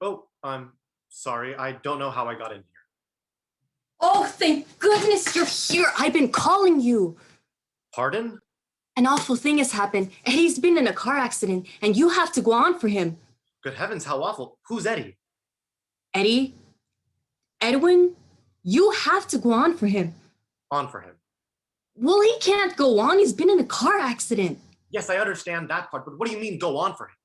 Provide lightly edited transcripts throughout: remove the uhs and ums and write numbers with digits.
Oh, I'm sorry. I don't know how I got in here. Oh, thank goodness you're here. I've been calling you. Pardon? An awful thing has happened. Eddie's been in a car accident, and you have to go on for him. Good heavens, how awful. Who's Eddie? Eddie? Edwin? You have to go on for him. On for him. Well, he can't go on. He's been in a car accident. Yes, I understand that part, but what do you mean go on for him?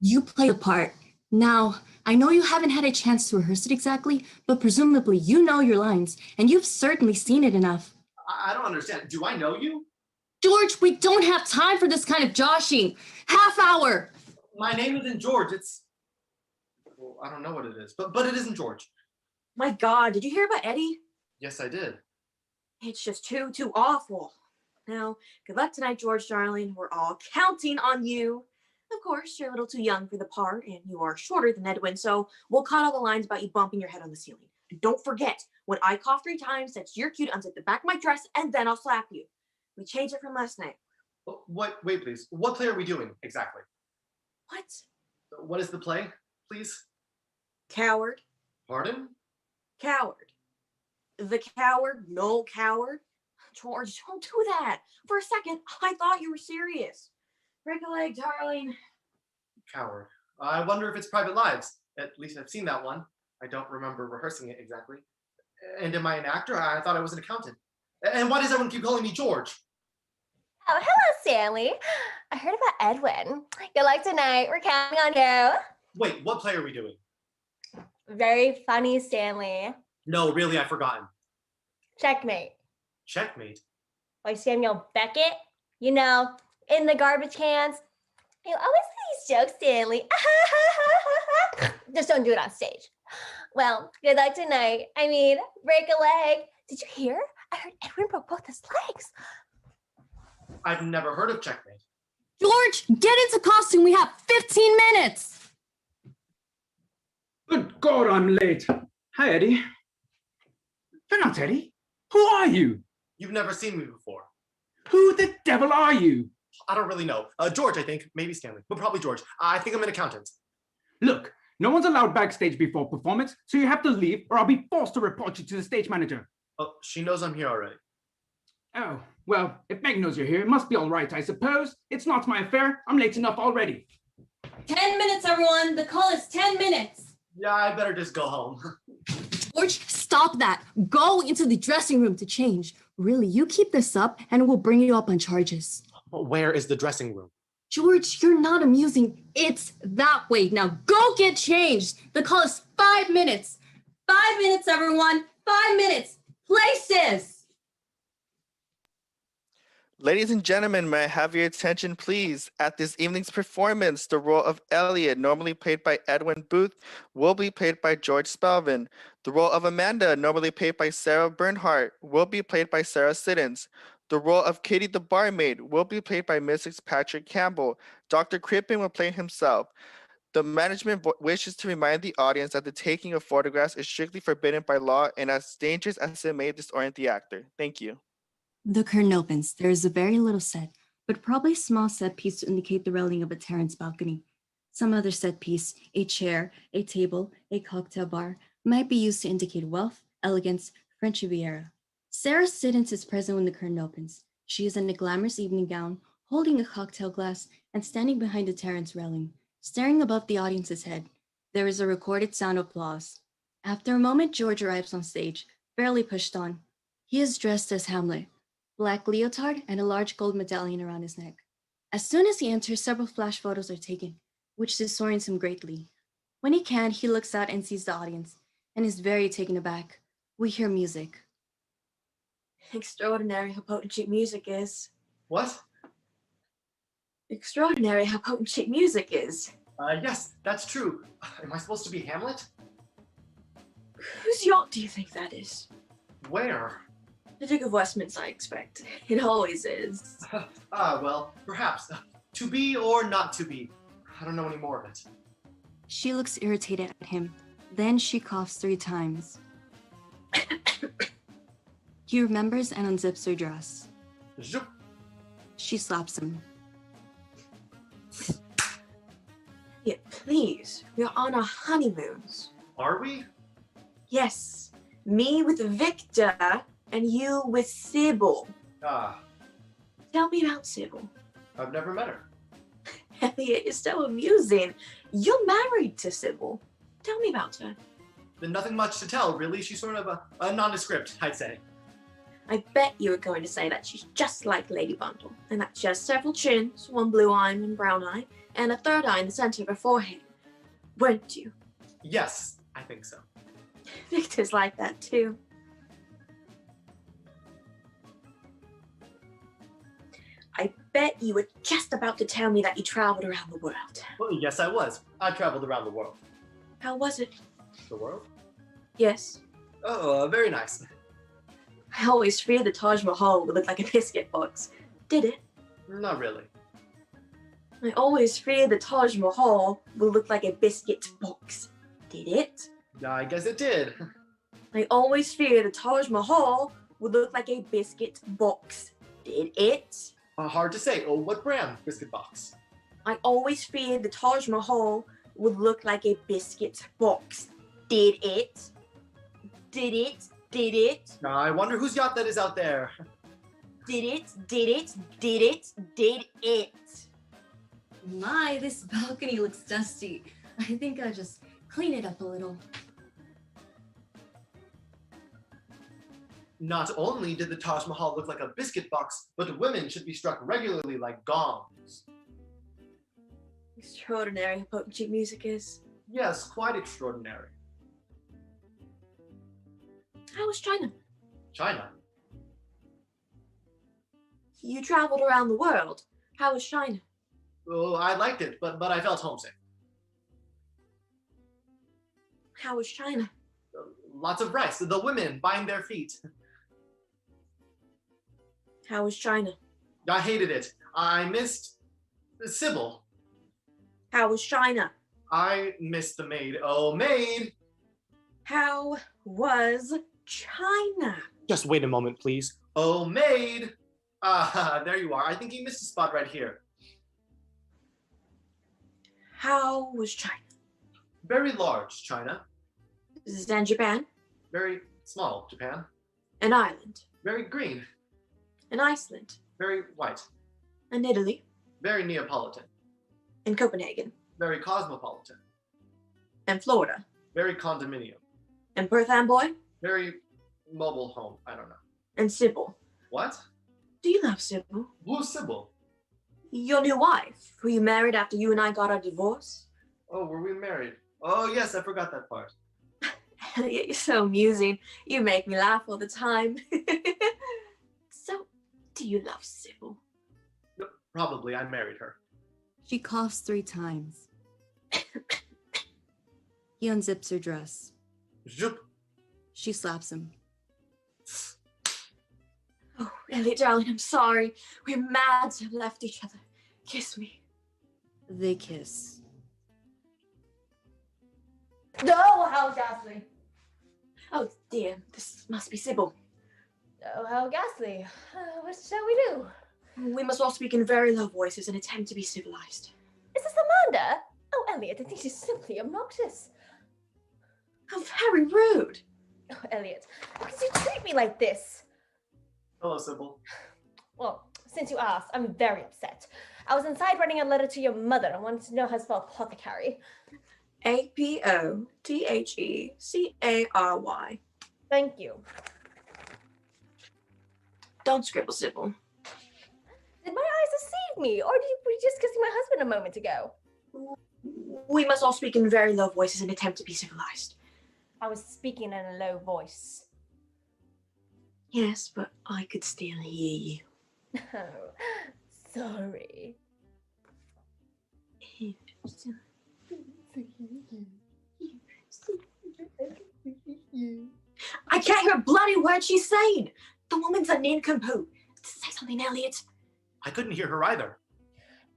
You play the part. Now, I know you haven't had a chance to rehearse it exactly, but presumably you know your lines, and you've certainly seen it enough. I don't understand. Do I know you? George, we don't have time for this kind of joshing. Half hour. My name isn't George. It's... Well, I don't know what it is, but it isn't George. My God, did you hear about Eddie? Yes, I did. It's just too awful. Now, good luck tonight, George, darling. We're all counting on you. Of course, you're a little too young for the part, and you are shorter than Edwin, so we'll cut all the lines about you bumping your head on the ceiling. And don't forget, when I cough 3 times, that's your cue to unzip the back of my dress, and then I'll slap you. We changed it from last night. What? Wait, please. What play are we doing, exactly? What? What is the play, please? Coward. Pardon? Coward. The coward, no coward. George, don't do that. For a second, I thought you were serious. Break a leg, darling. Coward. I wonder if it's Private Lives. At least I've seen that one. I don't remember rehearsing it exactly. And am I an actor? I thought I was an accountant. And why does everyone keep calling me George? Oh, hello, Stanley. I heard about Edwin. Good luck tonight. We're counting on you. Wait, what play are we doing? Very funny, Stanley. No, really, I've forgotten. Checkmate. Checkmate? By Samuel Beckett. You know, in the garbage cans. You always say these jokes, Stanley. Just don't do it on stage. Well, good luck tonight. I mean, break a leg. Did you hear? I heard Edwin broke both his legs. I've never heard of Checkmate. George, get into costume. We have 15 minutes. Good God, I'm late. Hi, Eddie. You're not Eddie. Who are you? You've never seen me before. Who the devil are you? I don't really know. George, I think. Maybe Stanley, but probably George. I think I'm an accountant. Look, no one's allowed backstage before performance, so you have to leave or I'll be forced to report you to the stage manager. Oh, she knows I'm here already. Oh, well, if Meg knows you're here, it must be all right, I suppose. It's not my affair. I'm late enough already. 10 minutes, everyone. The call is 10 minutes. Yeah, I better just go home. George, stop that. Go into the dressing room to change. Really, you keep this up and we'll bring you up on charges. Where is the dressing room? George, you're not amusing. It's that way. Now go get changed. The call is 5 minutes. 5 minutes, everyone. 5 minutes. Places. Ladies and gentlemen, may I have your attention, please? At this evening's performance, the role of Elliot, normally played by Edwin Booth, will be played by George Spelvin. The role of Amanda, normally played by Sarah Bernhardt, will be played by Sarah Siddons. The role of Kitty the barmaid will be played by Mrs. Patrick Campbell. Dr. Crippen will play himself. The management wishes to remind the audience that the taking of photographs is strictly forbidden by law and as dangerous as it may disorient the actor. Thank you. The curtain opens. There is a very little set, but probably a small set piece to indicate the railing of a terrace balcony. Some other set piece, a chair, a table, a cocktail bar, might be used to indicate wealth, elegance, French Riviera. Sarah Siddons is present when the curtain opens. She is in a glamorous evening gown, holding a cocktail glass, and standing behind the terrace railing, staring above the audience's head. There is a recorded sound of applause. After a moment, George arrives on stage, barely pushed on. He is dressed as Hamlet. Black leotard and a large gold medallion around his neck. As soon as he enters, several flash photos are taken, which disorients him greatly. When he can, he looks out and sees the audience, and is very taken aback. We hear music. Extraordinary how potent cheap music is. What? Extraordinary how potent cheap music is. Yes, that's true. Am I supposed to be Hamlet? Whose yacht do you think that is? Where? The Duke of Westminster, I expect. It always is. Well, perhaps. To be or not to be. I don't know any more of it. She looks irritated at him. Then she coughs 3 times. He remembers and unzips her dress. Zoop. She slaps him. Yep. Please, we are on our honeymoons. Are we? Yes, me with Victor and you with Sybil. Ah, Tell me about Sybil. I've never met her. Elliot, you're so amusing. You're married to Sybil. Tell me about her. Then nothing much to tell, really. She's sort of a nondescript, I'd say. I bet you were going to say that she's just like Lady Bundle, and that she has several chins, one blue eye and one brown eye, and a third eye in the center of her forehead. Weren't you? Yes, I think so. Victor's like that too. I bet you were just about to tell me that you traveled around the world. Well, yes, I was. I traveled around the world. How was it? The world? Yes. Oh, very nice. I always feared the Taj Mahal would look like a biscuit box. Did it? Not really. I always feared the Taj Mahal would look like a biscuit box. Did it? I guess it did. I always feared the Taj Mahal would look like a biscuit box. Did it? Hard to say. Oh, what brand biscuit box? I always feared the Taj Mahal would look like a biscuit box. Did it? Did it? Did it? I wonder whose yacht that is out there. Did it? Did it? Did it? Did it? My, this balcony looks dusty. I think I'll just clean it up a little. Not only did the Taj Mahal look like a biscuit box, but women should be struck regularly like gongs. Extraordinary how potent cheap music is. Yes, quite extraordinary. How was China? China? You traveled around the world. How was China? Oh, I liked it, but I felt homesick. How was China? Lots of rice. The women bind their feet. How was China? I hated it. I missed Sybil. How was China? I missed the maid. Oh, maid! How was China? Just wait a moment, please. Oh, maid! Ah, there you are. I think you missed a spot right here. How was China? Very large, China. Then Japan, Very small, Japan. an island, Very green. and Iceland, Very white. and Italy, Very Neapolitan. and Copenhagen, Very cosmopolitan. and Florida, Very condominium. and Perth Amboy, Very mobile home. I don't know. and Sybil. What? Do you love Sybil? Who's Sybil? Your new wife, who you married after you and I got our divorce? Oh, were we married? Oh, yes, I forgot that part. Elliot, you're so amusing. You make me laugh all the time. So, do you love Sybil? No, probably, I married her. She coughs 3 times. He unzips her dress. Zoop. She slaps him. Oh, Elliot, darling, I'm sorry. We're mad to have left each other. Kiss me. They kiss. Oh, how ghastly. Oh, dear, this must be Sybil. Oh, how ghastly. What shall we do? We must all speak in very low voices and attempt to be civilized. Is this Amanda? Oh, Elliot, I think she's simply obnoxious. How very rude. Oh, Elliot, how could you treat me like this? Hello, Sybil. Well, since you asked, I'm very upset. I was inside writing a letter to your mother and wanted to know how to spell apothecary. Apothecary. Thank you. Don't scribble, Sybil. Did my eyes deceive me, or were you just kissing my husband a moment ago? We must all speak in very low voices and attempt to be civilized. I was speaking in a low voice. Yes, but I could still hear you. Oh, sorry. I can't hear a bloody word she's saying. The woman's a nincompoop. Say something, Elliot. I couldn't hear her either.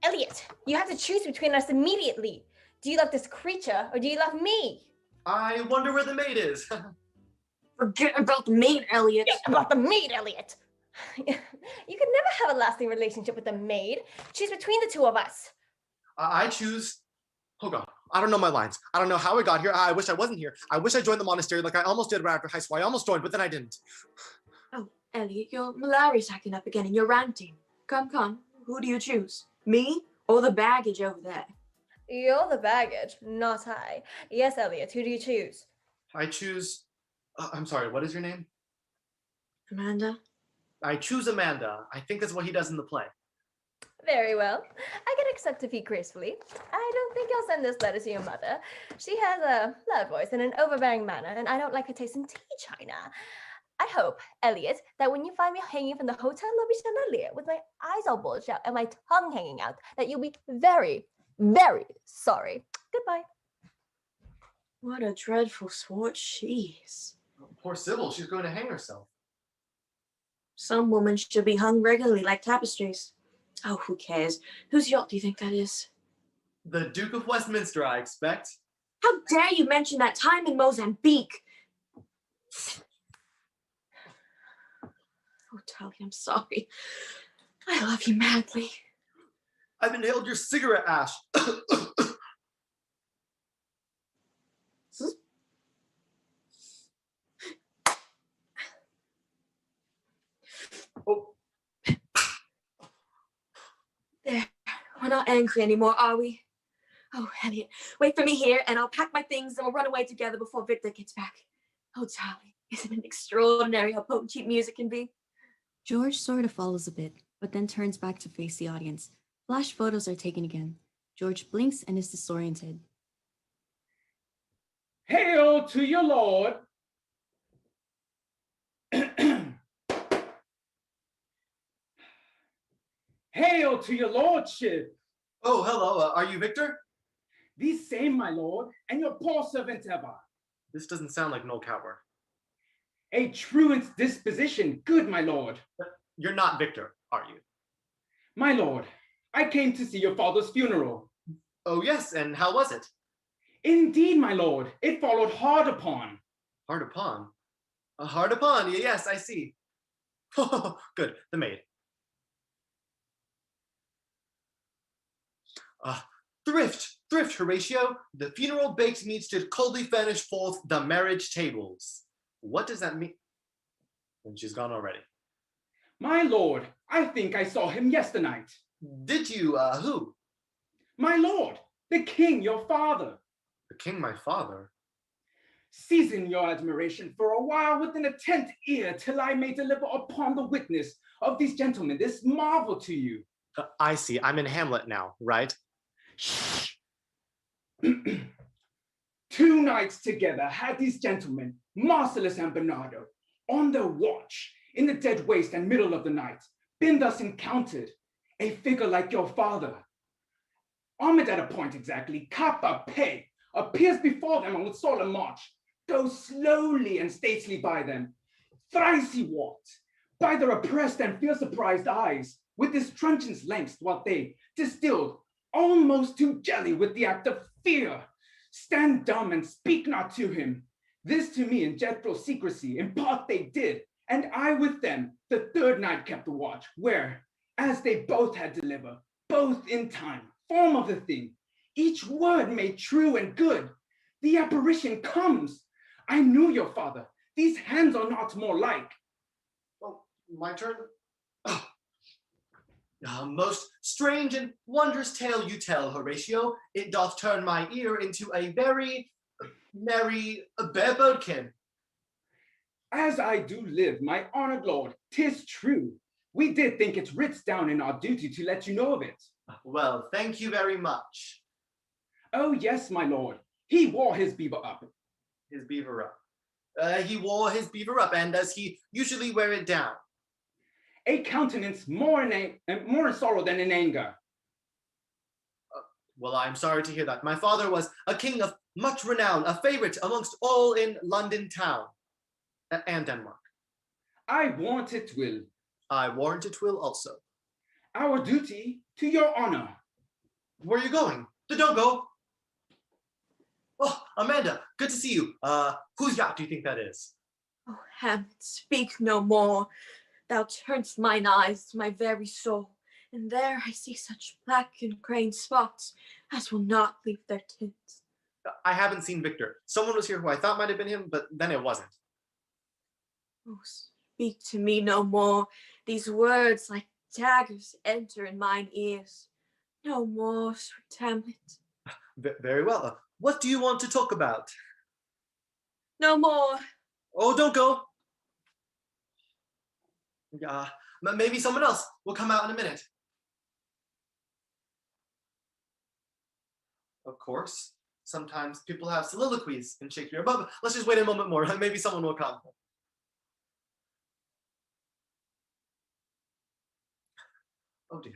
Elliot, you have to choose between us immediately. Do you love this creature, or do you love me? I wonder where the maid is. Forget about the maid, Elliot. Yeah, about the maid, Elliot. You could never have a lasting relationship with the maid. Choose between the two of us. I choose. Hold on. I don't know my lines. I don't know how I got here. I wish I wasn't here. I wish I joined the monastery like I almost did right after high school. I almost joined, but then I didn't. Oh, Elliot, your malaria's acting up again and you're ranting. Come. Who do you choose? Me or the baggage over there? You're the baggage, not I. Yes, Elliot, who do you choose? I choose. I'm sorry, what is your name? Amanda? I choose Amanda. I think that's what he does in the play. Very well. I can accept defeat gracefully. I don't think I'll send this letter to your mother. She has a loud voice and an overbearing manner, and I don't like her taste in tea china. I hope, Elliot, that when you find me hanging from the hotel lobby chandelier with my eyes all bulged out and my tongue hanging out, that you'll be very, very sorry. Goodbye. What a dreadful sport she is. Poor Sybil, she's going to hang herself. Some women should be hung regularly like tapestries. Oh, who cares? Whose yacht do you think that is? The Duke of Westminster, I expect. How dare you mention that time in Mozambique? Oh, Talia, I'm sorry. I love you madly. I've inhaled your cigarette ash. Oh. There, we're not angry anymore, are we? Oh, Elliot, wait for me here and I'll pack my things and we'll run away together before Victor gets back. Oh, Charlie, isn't it extraordinary how potent cheap music can be? George sort of follows a bit, but then turns back to face the audience. Flash photos are taken again. George blinks and is disoriented. Hail to your lord. Hail to your lordship. Oh, hello. Are you Victor? The same, my lord, and your poor servant ever. This doesn't sound like Noel Cowper. A truant disposition, good my lord. You're not Victor, are you? My lord, I came to see your father's funeral. Oh, yes, and how was it? Indeed, my lord, it followed hard upon. Hard upon? Hard upon, yes, I see. Good, the maid. Thrift, Horatio. The funeral baked meats did coldly furnish forth the marriage tables. What does that mean? And she's gone already. My lord, I think I saw him yesternight. Did you, who? My lord, the king, your father. The king, my father? Season your admiration for a while with an attent ear till I may deliver upon the witness of these gentlemen this marvel to you. I see, I'm in Hamlet now, right? Shh. 2 nights together had these gentlemen, Marcellus and Bernardo, on their watch in the dead waste and middle of the night, been thus encountered, a figure like your father. Armed at a point exactly, cap a peg, appears before them and with solemn march, goes slowly and stately by them. Thrice he walked, by their oppressed and fear surprised eyes, with his truncheon's lengths, what they distilled, almost to jelly with the act of fear, stand dumb and speak not to him. This to me in dreadful secrecy impart they did, and I with them the 3rd night kept the watch, where, as they both had delivered, both in time, form of the thing, each word made true and good, the apparition comes. I knew your father. These hands are not more like. Oh, my turn? Most strange and wondrous tale you tell, Horatio. It doth turn my ear into a very merry barebirdkin. As I do live, my honored lord, 'tis true. We did think it writs down in our duty to let you know of it. Well, thank you very much. Oh, yes, my lord. He wore his beaver up. His beaver up. He wore his beaver up, and does he usually wear it down? A countenance more in sorrow than in anger. Well, I'm sorry to hear that. My father was a king of much renown, a favorite amongst all in London town and Denmark. I warrant it will. I warrant it will also. Our duty to your honor. Where are you going? Don't go. Oh, Amanda, good to see you. Whose yacht do you think that is? Oh, Hamlet, speak no more. Thou turn'st mine eyes to my very soul. and there I see such black and graying spots as will not leave their tints. I haven't seen Victor. Someone was here who I thought might have been him, but then it wasn't. Oh, speak to me no more. These words like daggers enter in mine ears. No more, sweet Hamlet. Very well. What do you want to talk about? No more. Oh, don't go. Maybe someone else will come out in a minute. Of course, sometimes people have soliloquies in Shakespeare, but let's just wait a moment more. Maybe someone will come. Oh dear.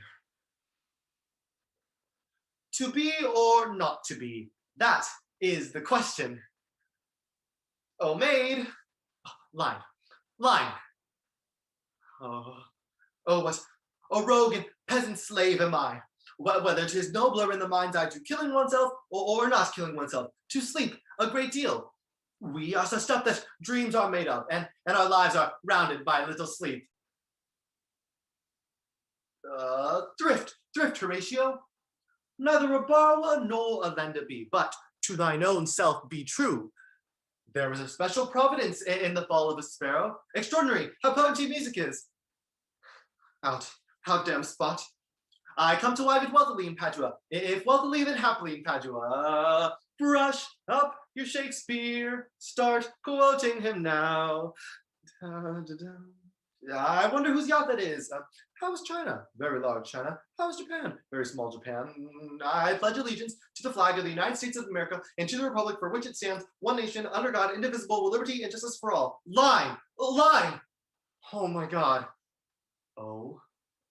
To be or not to be? That is the question. Oh, maid. Line. Line. What a rogue and peasant slave am I. Whether 'tis nobler in the mind's eye to killing oneself or not killing oneself, to sleep a great deal. We are such stuff that dreams are made of, and our lives are rounded by little sleep. Thrift, Horatio. Neither a borrower nor a lender be, but to thine own self be true. There is a special providence in the fall of a sparrow. Extraordinary how poetry music is. Out damn spot. I come to wive it wealthily in Padua, if wealthily then happily in Padua. Brush up your Shakespeare, start quoting him now. I wonder whose yacht that is. How is China? Very large China. How is Japan? Very small Japan. I pledge allegiance to the flag of the United States of America and to the republic for which it stands, one nation, under God, indivisible, with liberty and justice for all. Line! Line! Oh my God. Oh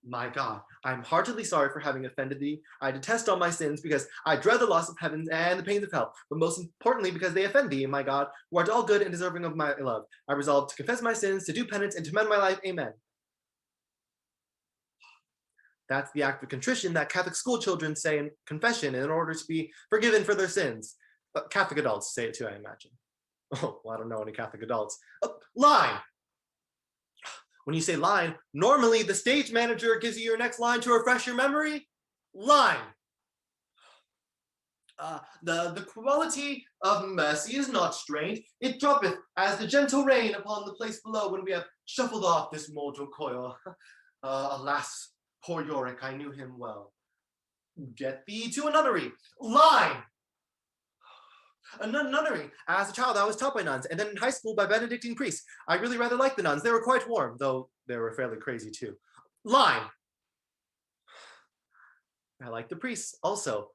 my God. I'm heartily sorry for having offended thee. I detest all my sins because I dread the loss of heaven and the pains of hell, but most importantly because they offend thee, my God, who art all good and deserving of my love. I resolve to confess my sins, to do penance, and to mend my life. Amen. That's the act of contrition that Catholic school children say in confession in order to be forgiven for their sins. Catholic adults say it too, I imagine. Oh, well, I don't know any Catholic adults. Line! When you say line, normally the stage manager gives you your next line to refresh your memory. Line. The quality of mercy is not strained. It droppeth as the gentle rain upon the place below when we have shuffled off this mortal coil. Alas, poor Yorick, I knew him well. Get thee to a nunnery. Line. A nunnery. As a child, I was taught by nuns, and then in high school by Benedictine priests. I really rather liked the nuns. They were quite warm, though they were fairly crazy too. Line. I liked the priests also.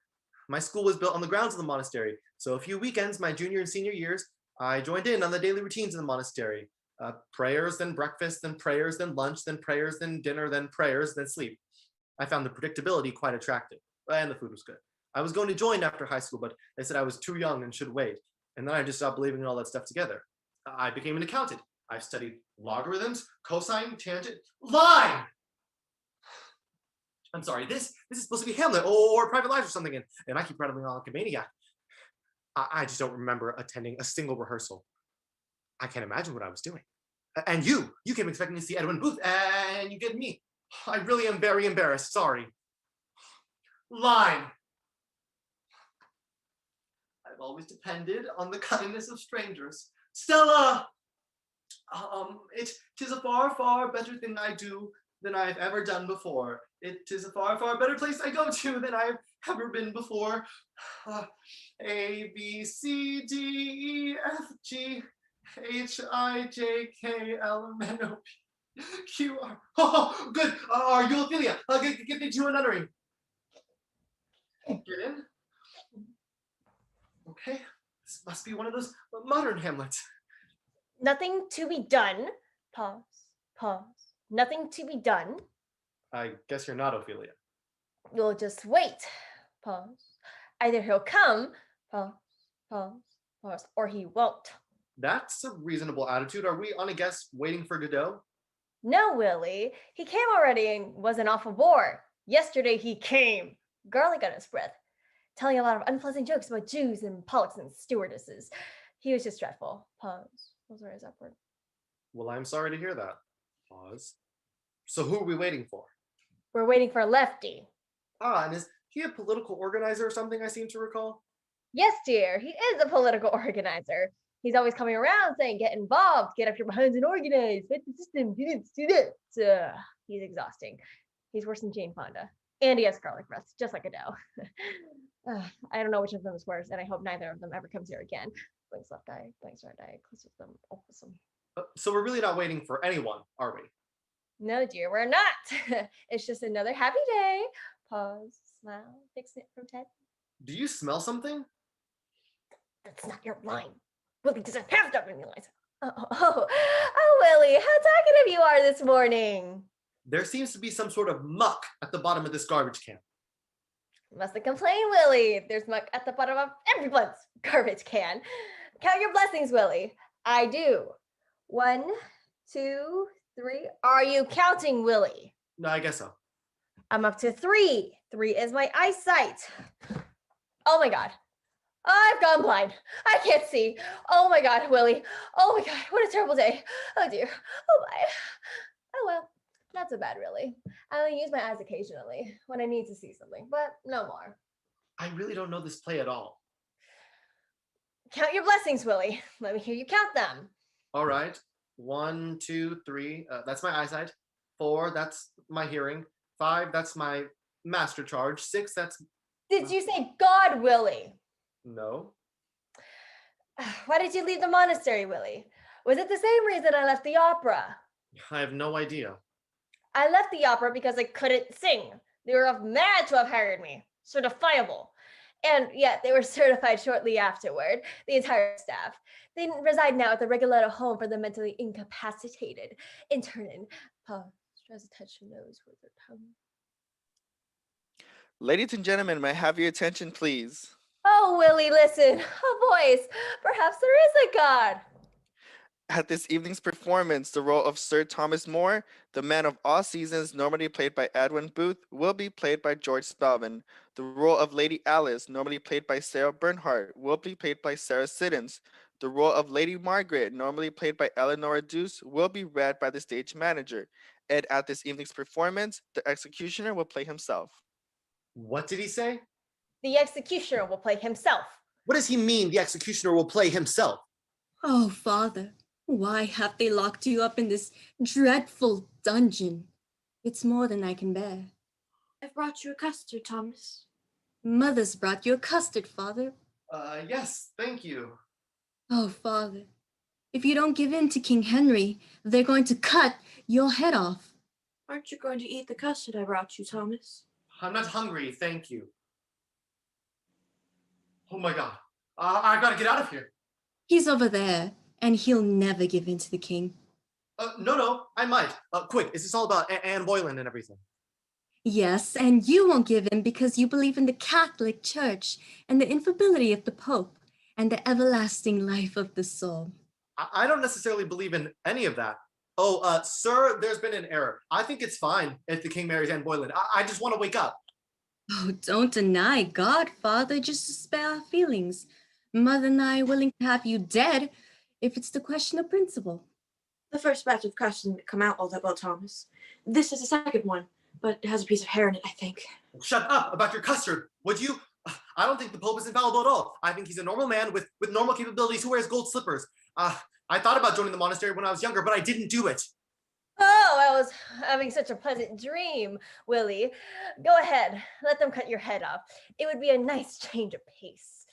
My school was built on the grounds of the monastery, so a few weekends, my junior and senior years, I joined in on the daily routines of the monastery. Prayers, then breakfast, then prayers, then lunch, then prayers, then dinner, then prayers, then sleep. I found the predictability quite attractive, and the food was good. I was going to join after high school, but they said I was too young and should wait. And then I just stopped believing in all that stuff together. I became an accountant. I've studied logarithms, cosine, tangent, line. I'm sorry, this is supposed to be Hamlet or Private Lives or something, and I keep rattling on like a maniac. I just don't remember attending a single rehearsal. I can't imagine what I was doing. And you came expecting to see Edwin Booth, and you get me. I really am very embarrassed, sorry. Line. I've always depended on the kindness of strangers. Stella! Tis a far, far better thing I do than I've ever done before. It is a far, far better place I go to than I've ever been before. A, B, C, D, E, F, G, H, I, J, K, L, M, N, O, P, Q, R. Oh, good. Are you Ophelia? Get me to a nunnery. Get in. Okay, this must be one of those modern Hamlets. Nothing to be done. Pause. Nothing to be done. I guess you're not Ophelia. You'll just wait. Pause. Either he'll come. Pause. Or he won't. That's a reasonable attitude. Are we on a guess waiting for Godot? No, Willie. He came already and was an awful bore. Yesterday he came. Garlic on his breath, telling a lot of unpleasant jokes about Jews and Pollocks and stewardesses. He was just dreadful. Pause. Those are his upward. Well, I'm sorry to hear that. Pause. So who are we waiting for? We're waiting for Lefty. Ah, and is he a political organizer or something I seem to recall? Yes, dear, he is a political organizer. He's always coming around saying, get involved, get up your behinds and organize, fight the system, do this, do that. He's exhausting. He's worse than Jane Fonda. And he has garlic breath, just like Adele. I don't know which of them is worse, and I hope neither of them ever comes here again. Blinks left eye, blinks right eye, close with them, awesome. So we're really not waiting for anyone, are we? No, dear, we're not. It's just another happy day. Pause, smile, fixing it from Ted. Do you smell something? That's not your line. Willie doesn't have to realize. Oh, Willie, how talkative you are this morning. There seems to be some sort of muck at the bottom of this garbage can. Mustn't complain, Willie. There's muck at the bottom of everyone's garbage can. Count your blessings, Willie. I do. 1, 2, 3. Are you counting, Willie? No, I guess so. I'm up to 3. 3 is my eyesight. Oh my God. I've gone blind. I can't see. Oh my God, Willie. Oh my God, what a terrible day. Oh dear. Oh my. Oh well, not so bad really. I only use my eyes occasionally when I need to see something, but no more. I really don't know this play at all. Count your blessings, Willie. Let me hear you count them. All right. 1, 2, 3. That's my eyesight. 4. That's my hearing. 5. That's my master charge. 6. That's... Did you say God, Willie? No. Why did you leave the monastery, Willie? Was it the same reason I left the opera? I have no idea. I left the opera because I couldn't sing. They were mad to have hired me. Certifiable. And yet they were certified shortly afterward, the entire staff. They reside now at the Regoletto home for the mentally incapacitated. Interning. Pause. Tries to touch your nose with her tongue. Ladies and gentlemen, may I have your attention, please? Oh, Willie, listen. A voice. Perhaps there is a God. At this evening's performance, the role of Sir Thomas More, the man of all seasons, normally played by Edwin Booth, will be played by George Spelman. The role of Lady Alice, normally played by Sarah Bernhardt, will be played by Sarah Siddons. The role of Lady Margaret, normally played by Eleanor Deuce, will be read by the stage manager. And at this evening's performance, the executioner will play himself. What did he say? The executioner will play himself. What does he mean the executioner will play himself? Oh, Father, why have they locked you up in this dreadful dungeon? It's more than I can bear. I've brought you a custard, Thomas. Mother's brought you a custard, Father. Yes, thank you. Oh, Father, if you don't give in to King Henry, they're going to cut your head off. Aren't you going to eat the custard I brought you, Thomas? I'm not hungry, thank you. Oh my God, I gotta get out of here. He's over there, and he'll never give in to the king. No, I might. Quick, is this all about Anne Boylan and everything? Yes, and you won't give in because you believe in the Catholic Church and the infallibility of the Pope and the everlasting life of the soul. I don't necessarily believe in any of that. Oh, sir, there's been an error. I think it's fine if the king marries Anne Boylan. I just want to wake up. Oh, don't deny God, Father, just to spare our feelings. Mother and I are willing to have you dead if it's the question of principle. The first batch of custard didn't come out all that well, Thomas. This is the second one, but it has a piece of hair in it, I think. Shut up about your custard, would you? I don't think the Pope is infallible at all. I think he's a normal man with normal capabilities who wears gold slippers. I thought about joining the monastery when I was younger, but I didn't do it. Oh, I was having such a pleasant dream, Willie. Go ahead, let them cut your head off. It would be a nice change of pace.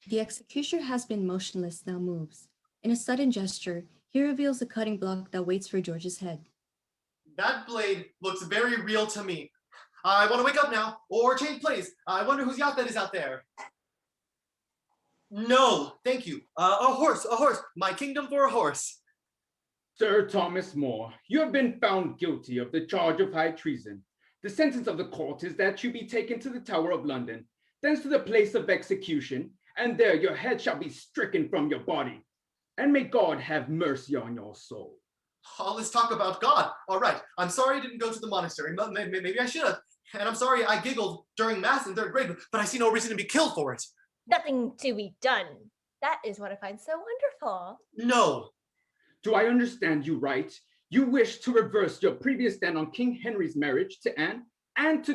The executioner has been motionless, now moves. In a sudden gesture, he reveals the cutting block that waits for George's head. That blade looks very real to me. I want to wake up now, or change place. I wonder whose yacht that is out there. No, thank you. A horse, my kingdom for a horse. Sir Thomas More, you have been found guilty of the charge of high treason. The sentence of the court is that you be taken to the Tower of London, thence to the place of execution, and there your head shall be stricken from your body. And may God have mercy on your soul. All this talk about God. All right, I'm sorry I didn't go to the monastery. Maybe I should have. And I'm sorry I giggled during mass in 3rd grade, but I see no reason to be killed for it. Nothing to be done. That is what I find so wonderful. No. Do I understand you right? You wish to reverse your previous stand on King Henry's marriage to Anne and to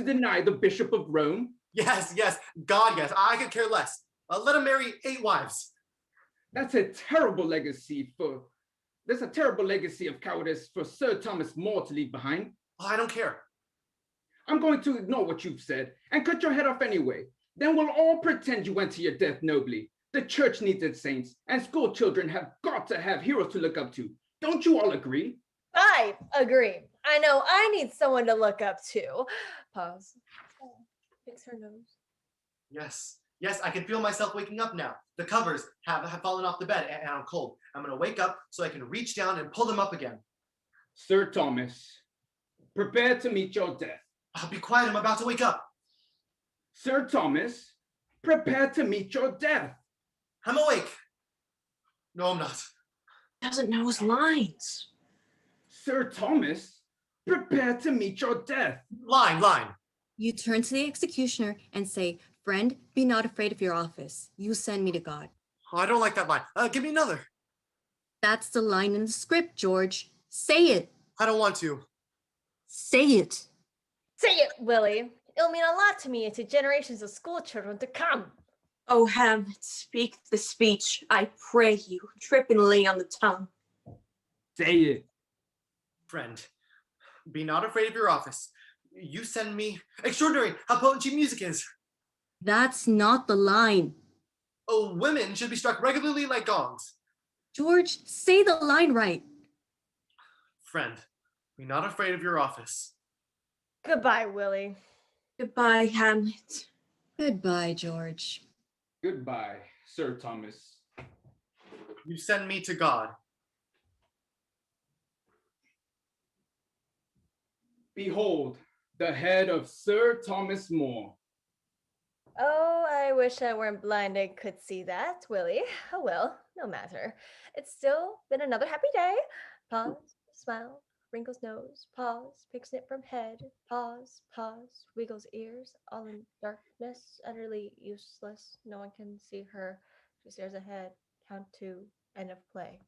deny the Bishop of Rome. Yes, yes, God, yes. I could care less. Let him marry 8 wives. That's a terrible legacy of cowardice for Sir Thomas More to leave behind. Oh, I don't care. I'm going to ignore what you've said and cut your head off anyway. Then we'll all pretend you went to your death nobly. The church needs its saints, and school children have got to have heroes to look up to. Don't you all agree? I agree. I know I need someone to look up to. Pause. Fix her nose. Yes, yes, I can feel myself waking up now. The covers have fallen off the bed and I'm cold. I'm gonna wake up so I can reach down and pull them up again. Sir Thomas, prepare to meet your death. I'll be quiet, I'm about to wake up. Sir Thomas, prepare to meet your death. I'm awake. No, I'm not. Doesn't know his lines. Sir Thomas, prepare to meet your death. Line. You turn to the executioner and say, "Friend, be not afraid of your office. You send me to God." Oh, I don't like that line. Give me another. That's the line in the script, George. Say it. I don't want to. Say it. Say it, Willie. It'll mean a lot to me and to generations of school children to come. Oh, Hamlet, speak the speech, I pray you, trippingly on the tongue. Say it. Friend, be not afraid of your office. You send me. Extraordinary how potent cheap music is. That's not the line. Oh, women should be struck regularly like gongs. George, say the line right. Friend, be not afraid of your office. Goodbye, Willie. Goodbye, Hamlet. Goodbye, George. Goodbye, Sir Thomas. You send me to God. Behold, the head of Sir Thomas More. Oh, I wish I weren't blind and could see that, Willie. Oh well, no matter. It's still been another happy day. Pause, smile, wrinkles nose, pause, picks it from head, pause, wiggles ears, all in darkness, utterly useless. No one can see her. She stares ahead, count 2, end of play.